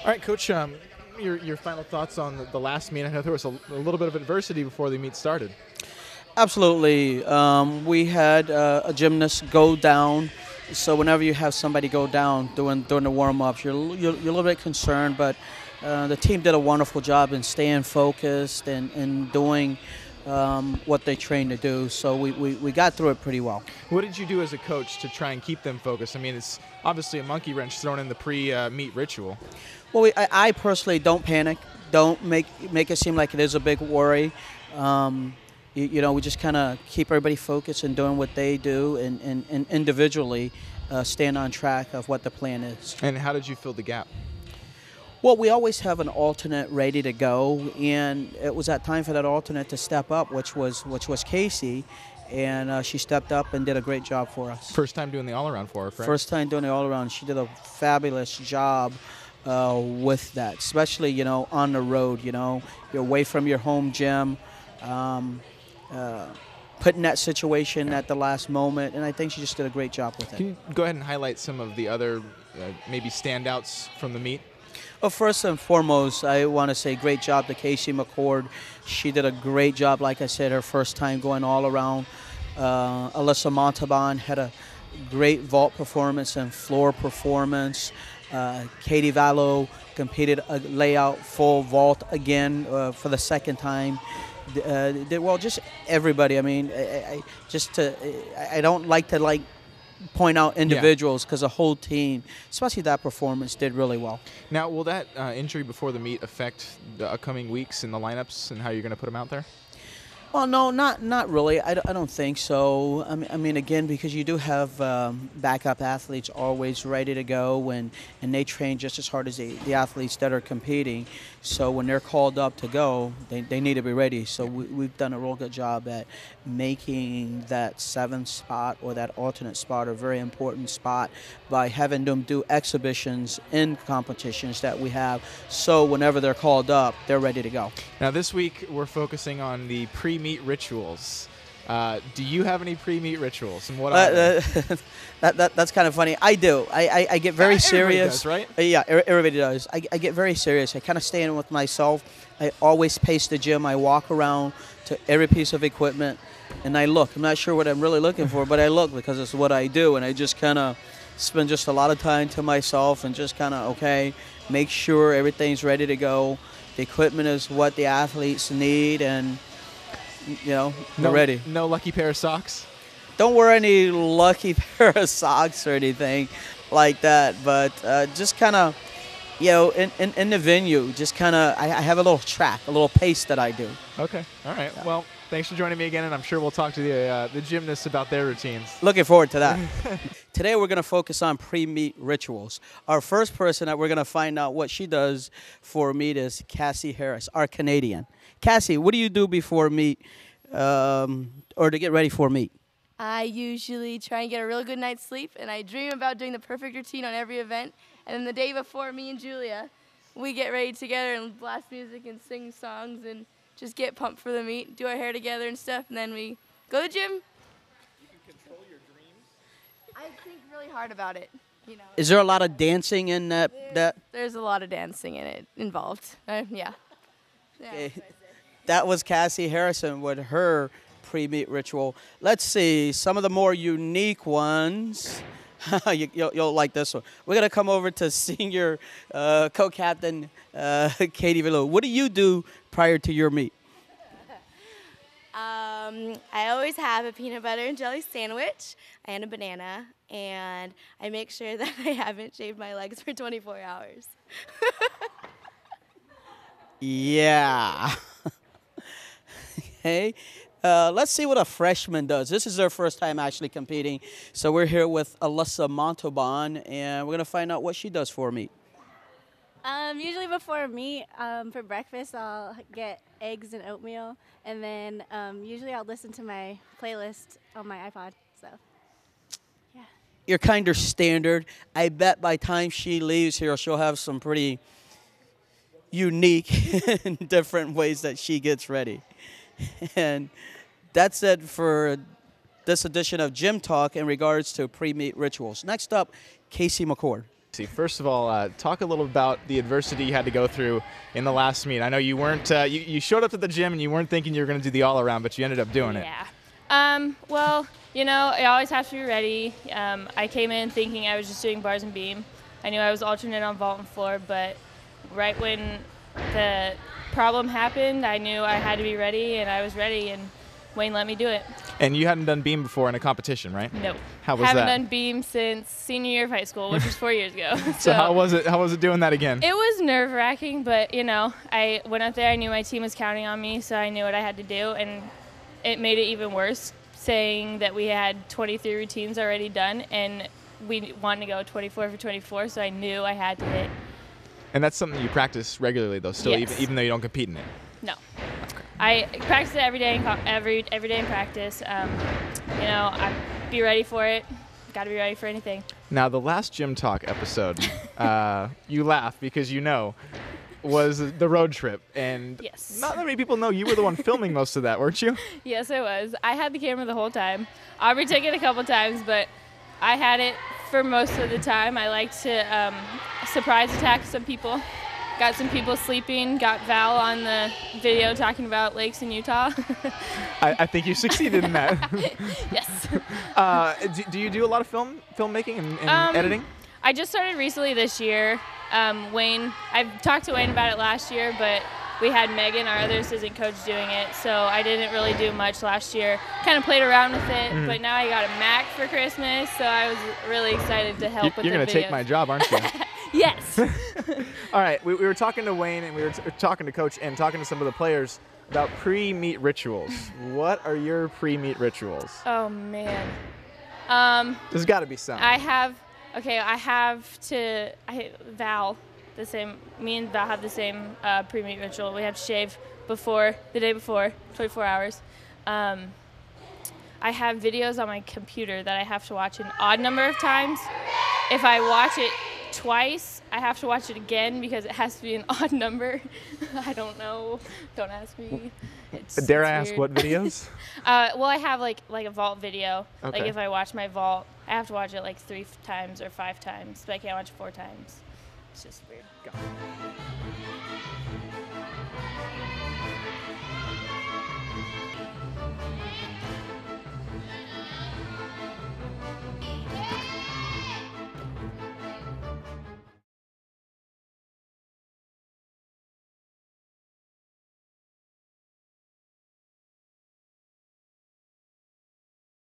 All right, Coach, your final thoughts on the last meet. I know there was a little bit of adversity before the meet started. Absolutely. We had a gymnast go down. So whenever you have somebody go down during the warm-ups, you're a little bit concerned, but the team did a wonderful job in staying focused and doing what they trained to do. So we got through it pretty well. What did you do as a coach to try and keep them focused? I mean, it's obviously a monkey wrench thrown in the pre-meet ritual. Well, I personally don't panic. Don't make it seem like it is a big worry. We just kind of keep everybody focused and doing what they do and individually staying on track of what the plan is. And how did you fill the gap? Well, we always have an alternate ready to go, and it was that time for that alternate to step up, which was Casey, and she stepped up and did a great job for us. First time doing the all-around for her, correct? First time doing the all-around. She did a fabulous job with that, especially, on the road, you're away from your home gym, put in that situation at the last moment, and I think she just did a great job with it. Can you go ahead and highlight some of the other maybe standouts from the meet? Well, first and foremost, I want to say great job to Casey McCord. She did a great job, like I said, her first time going all around. Alyssa Montalban had a great vault performance and floor performance. Katie Vallow competed a layout full vault again for the second time. Well, just everybody. I mean, I don't like to point out individuals because the whole team, especially that performance, did really well. Now, will that injury before the meet affect the upcoming weeks and the lineups and how you're going to put them out there? Well, no, not really. I don't think so. I mean, again, because you do have backup athletes always ready to go, and they train just as hard as the athletes that are competing. So when they're called up to go, they need to be ready. So we've done a real good job at making that seventh spot or that alternate spot a very important spot by having them do exhibitions in competitions that we have. So whenever they're called up, they're ready to go. Now this week we're focusing on the pre-meet rituals. Do you have any pre-meet rituals, and what are they? That's kind of funny. I do. I get very serious. Everybody does, right? Yeah, everybody does. I get very serious. I kind of stay in with myself. I always pace the gym. I walk around to every piece of equipment, and I look. I'm not sure what I'm really looking for, but I look because it's what I do, and I just kind of spend just a lot of time to myself and just kind of, make sure everything's ready to go. The equipment is what the athletes need, and we're ready. No lucky pair of socks? Don't wear any lucky pair of socks or anything like that, but just kind of, in the venue, just kind of, I have a little track, a little pace that I do. Okay. All right. Yeah. Well, thanks for joining me again, and I'm sure we'll talk to the gymnasts about their routines. Looking forward to that. Today we're going to focus on pre-meet rituals. Our first person that we're going to find out what she does for meet is Cassie Harris, our Canadian. Cassie, what do you do before meet or to get ready for meet? I usually try and get a real good night's sleep, and I dream about doing the perfect routine on every event. And then the day before, me and Julia, we get ready together and blast music and sing songs and just get pumped for the meet, do our hair together and stuff, and then we go to the gym. You can control your dreams? I think really hard about it. Is there a lot of dancing in that? There's a lot of dancing in it involved. Yeah. Okay. That was Cassie Harrison with her pre-meet ritual. Let's see some of the more unique ones. You'll like this one. We're going to come over to senior co-captain Katie Vallow. What do you do prior to your meet? I always have a peanut butter and jelly sandwich and a banana, and I make sure that I haven't shaved my legs for 24 hours. Yeah. Okay. Let's see what a freshman does. This is their first time actually competing. So we're here with Alyssa Montalban, and we're going to find out what she does for meet. Usually before meet, for breakfast, I'll get eggs and oatmeal, and then usually I'll listen to my playlist on my iPod. So, yeah. You're kind of standard. I bet by the time she leaves here, she'll have some pretty unique and different ways that she gets ready. And that's it for this edition of Gym Talk in regards to pre-meet rituals. Next up, Casey McCord. See, first of all, talk a little about the adversity you had to go through in the last meet. I know you weren't. You showed up to the gym and you weren't thinking you were going to do the all-around, but you ended up doing it. Yeah. Well, you know, I always have to be ready. I came in thinking I was just doing bars and beam. I knew I was alternate on vault and floor, but right when the problem happened, I knew I had to be ready, and I was ready, and Wayne let me do it. And you hadn't done beam before in a competition, right? No. How was Haven't that? done beam since senior year of high school, which was 4 years ago. So how was it? How was it doing that again? It was nerve-wracking, but, you know, I went out there. I knew my team was counting on me, so I knew what I had to do, and it made it even worse, saying that we had 23 routines already done, and we wanted to go 24 for 24, so I knew I had to hit. And that's something you practice regularly, though, still, Yes. even though you don't compete in it? No. I practice it every day every day in practice. You know, I be ready for it. Got to be ready for anything. Now, the last Gym Talk episode, you laugh because you know, was the road trip. And Yes. not that many people know you were the one filming most of that, weren't you? Yes, I was. I had the camera the whole time. Aubrey took it a couple times, but I had it for most of the time. I like to surprise attack some people. Got some people sleeping. Got Val on the video talking about lakes in Utah. I think you succeeded in that. Yes. Do you do a lot of filmmaking and editing? I just started recently this year. Wayne, I've talked to Wayne about it last year, but we had Megan, our other assistant coach, doing it, so I didn't really do much last year. Kind of played around with it, but now I got a Mac for Christmas, so I was really excited to help with the videos. You're going to take my job, aren't you? Yes. All right, we were talking to Wayne, and we were talking to Coach and talking to some of the players about pre-meet rituals. What are your pre-meet rituals? Oh, man. There's got to be some. Val, the same, me and Val have the same pre-meet ritual. We have to shave the day before, 24 hours. I have videos on my computer that I have to watch an odd number of times. If I watch it twice, I have to watch it again because it has to be an odd number. I don't know. Don't ask me. Dare I it's ask weird. what videos? Well, I have like a vault video. Okay. Like if I watch my vault, I have to watch it like 3 times or 5 times, but I can't watch it 4 times. It's just weird.